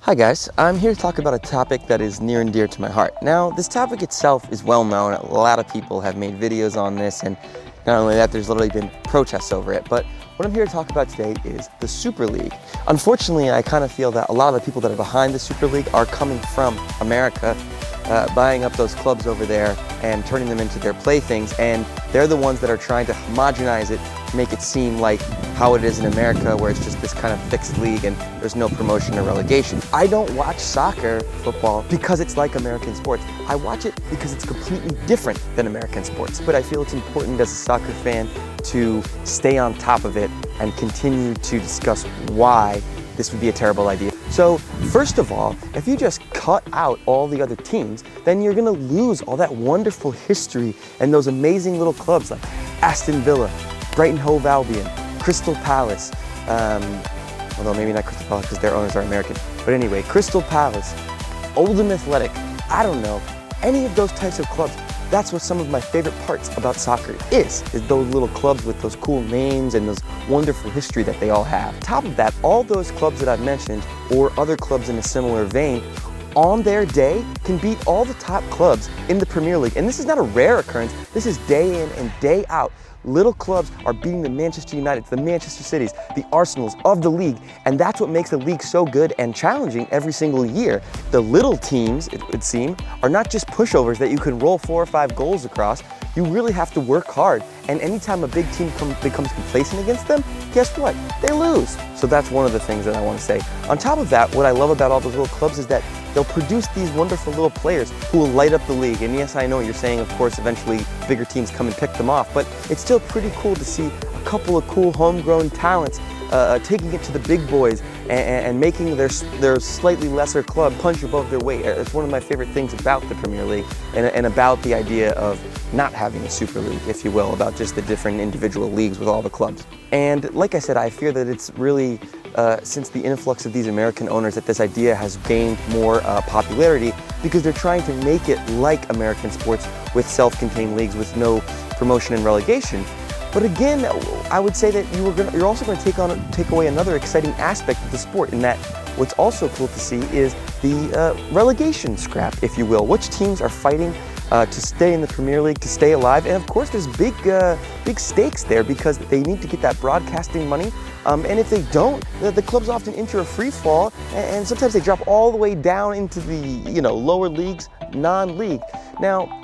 Hi guys, I'm here to talk about a topic that is near and dear to my heart. Now, this topic itself is well known. A lot of people have made videos on this, and not only that, there's literally been protests over it. But what I'm here to talk about today is the Super League. Unfortunately, I kind of feel that a lot of the people that are behind the Super League are coming from America, buying up those clubs over there and turning them into their playthings, and they're the ones that are trying to homogenize it, make it seem like how it is in America, where it's just this kind of fixed league and there's no promotion or relegation. I don't watch soccer, football, because it's like American sports. I watch it because it's completely different than American sports. But I feel it's important as a soccer fan to stay on top of it and continue to discuss why this would be a terrible idea. So first of all, if you just cut out all the other teams, then you're gonna lose all that wonderful history and those amazing little clubs like Aston Villa, Brighton Hove Albion, Crystal Palace, although maybe not Crystal Palace because their owners are American. But anyway, Crystal Palace, Oldham Athletic, I don't know, any of those types of clubs. That's what some of my favorite parts about soccer is those little clubs with those cool names and those wonderful history that they all have. On top of that, all those clubs that I've mentioned, or other clubs in a similar vein, on their day can beat all the top clubs in the Premier League. And this is not a rare occurrence, this is day in and day out. Little clubs are beating the Manchester Uniteds, the Manchester Cities, the Arsenals of the league, and that's what makes the league so good and challenging every single year. The little teams, it would seem, are not just pushovers that you can roll 4 or 5 goals across. You really have to work hard, and anytime a big team becomes complacent against them, guess what? They lose. So that's one of the things that I want to say. On top of that, what I love about all those little clubs is that they'll produce these wonderful little players who will light up the league. And yes, I know you're saying, of course, eventually bigger teams come and pick them off, but it's still pretty cool to see a couple of cool homegrown talents taking it to the big boys and making their slightly lesser club punch above their weight. It's one of my favorite things about the Premier League and about the idea of not having a Super League, if you will, about just the different individual leagues with all the clubs. And like I said, I fear that it's really, since the influx of these American owners, that this idea has gained more popularity because they're trying to make it like American sports with self-contained leagues with no promotion and relegation. But again, I would say that you're also going to take away another exciting aspect of the sport, in that what's also cool to see is the relegation scrap, if you will. Which teams are fighting to stay in the Premier League, to stay alive? And of course, there's big stakes there because they need to get that broadcasting money. And if they don't, the clubs often enter a free fall, and sometimes they drop all the way down into the lower leagues, non-league. Now,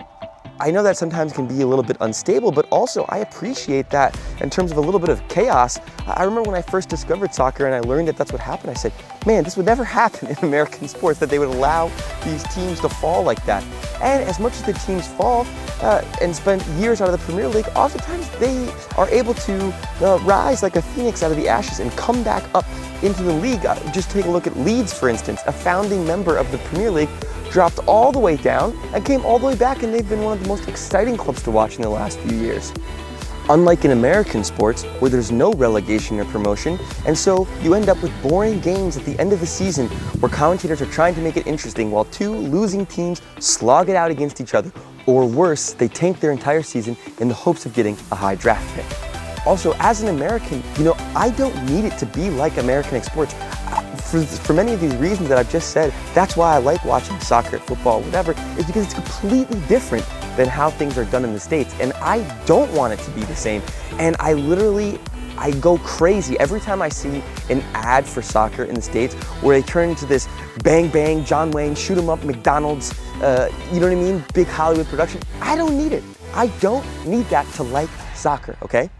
I know that sometimes can be a little bit unstable, but also I appreciate that in terms of a little bit of chaos. I remember when I first discovered soccer and I learned that that's what happened, I said, man, this would never happen in American sports, that they would allow these teams to fall like that. And as much as the teams fall and spend years out of the Premier League, oftentimes they are able to rise like a phoenix out of the ashes and come back up into the league. Just take a look at Leeds, for instance, a founding member of the Premier League, dropped all the way down and came all the way back, and they've been one of the most exciting clubs to watch in the last few years. Unlike in American sports, where there's no relegation or promotion, and so you end up with boring games at the end of the season where commentators are trying to make it interesting while two losing teams slog it out against each other, or worse, they tank their entire season in the hopes of getting a high draft pick. Also, as an American, I don't need it to be like American sports. For many of these reasons that I've just said, that's why I like watching soccer, football, whatever, is because it's completely different than how things are done in the States. And I don't want it to be the same. And I go crazy every time I see an ad for soccer in the States where they turn into this bang bang, John Wayne, shoot 'em up, McDonald's, you know what I mean? Big Hollywood production. I don't need it. I don't need that to like soccer, okay?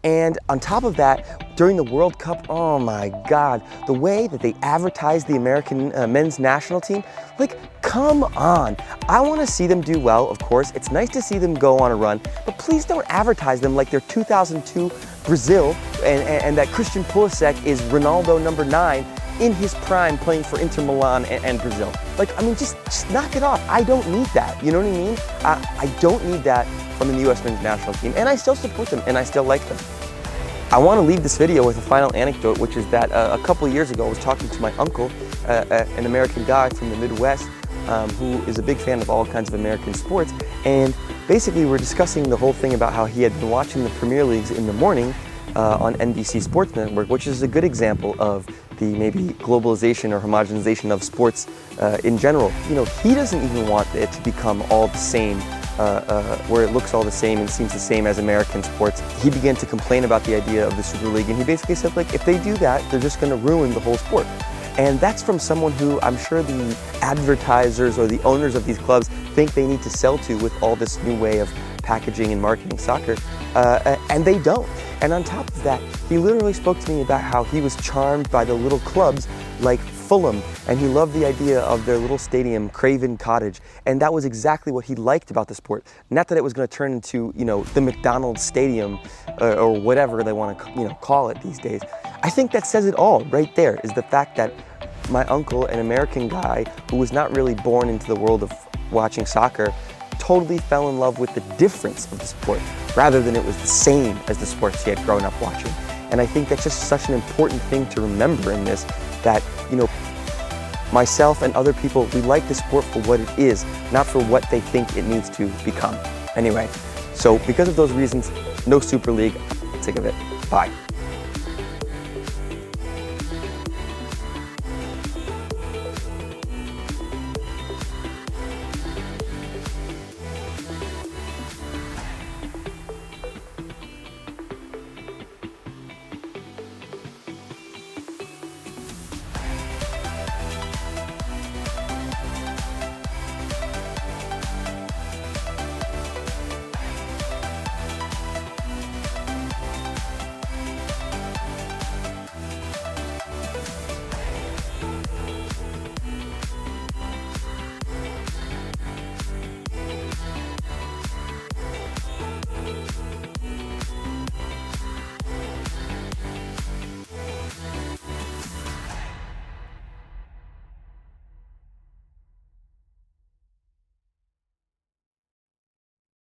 And on top of that, during the World Cup, oh my God, the way that they advertise the American men's national team, like, come on. I want to see them do well, of course. It's nice to see them go on a run, but please don't advertise them like they're 2002 Brazil and that Christian Pulisic is Ronaldo number 9 in his prime playing for Inter Milan and Brazil. Like, I mean, just knock it off. I don't need that, you know what I mean? I don't need that from the US men's national team, and I still support them, and I still like them. I want to leave this video with a final anecdote, which is that a couple of years ago I was talking to my uncle, an American guy from the Midwest, who is a big fan of all kinds of American sports, and basically we're discussing the whole thing about how he had been watching the Premier Leagues in the morning on NBC Sports Network, which is a good example of the maybe globalization or homogenization of sports in general. You know, he doesn't even want it to become all the same, where it looks all the same and seems the same as American sports. He began to complain about the idea of the Super League, and he basically said, like, if they do that, they're just going to ruin the whole sport. And that's from someone who I'm sure the advertisers or the owners of these clubs think they need to sell to with all this new way of packaging and marketing soccer, and they don't. And on top of that, he literally spoke to me about how he was charmed by the little clubs like Fulham, and he loved the idea of their little stadium, Craven Cottage, and that was exactly what he liked about the sport. Not that it was going to turn into, you know, the McDonald's Stadium or whatever they want to, you know, call it these days. I think that says it all right there, is the fact that my uncle, an American guy who was not really born into the world of watching soccer, totally fell in love with the difference of the sport rather than it was the same as the sports he had grown up watching. And I think that's just such an important thing to remember in this, that, you know, myself and other people, we like the sport for what it is, not for what they think it needs to become. Anyway, so because of those reasons, no Super League. Sick of it. Bye.